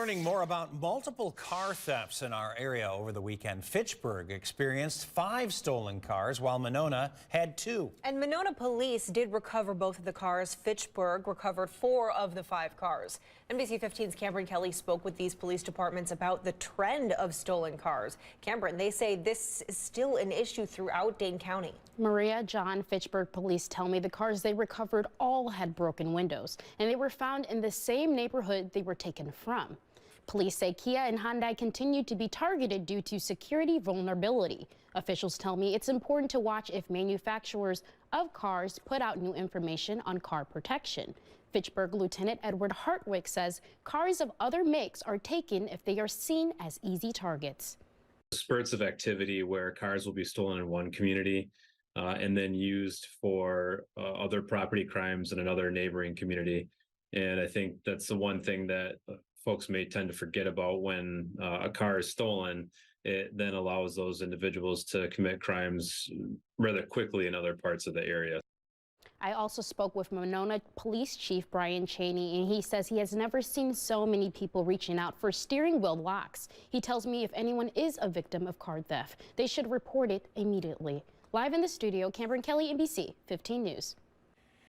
learning more about multiple car thefts in our area over the weekend. Fitchburg experienced 5 stolen cars, while Monona had 2. And Monona police did recover both of the cars. Fitchburg recovered 4 of the 5 cars. NBC 15's Cameron Kelly spoke with these police departments about the trend of stolen cars. Cameron, they say this is still an issue throughout Dane County. Maria, John, Fitchburg police tell me the cars they recovered all had broken windows, and they were found in the same neighborhood they were taken from. Police say Kia and Hyundai continue to be targeted due to security vulnerability. Officials tell me it's important to watch if manufacturers of cars put out new information on car protection. Fitchburg Lieutenant Edward Hartwick says cars of other makes are taken if they are seen as easy targets. Spurts of activity where cars will be stolen in one community and then used for other property crimes in another neighboring community. And I think that's the one thing that folks may tend to forget about when a car is stolen. It then allows those individuals to commit crimes rather quickly in other parts of the area. I also spoke with Monona Police Chief Brian Cheney, and he says he has never seen so many people reaching out for steering wheel locks. He tells me if anyone is a victim of car theft, they should report it immediately. Live in the studio, Cameron Kelly, NBC 15 News.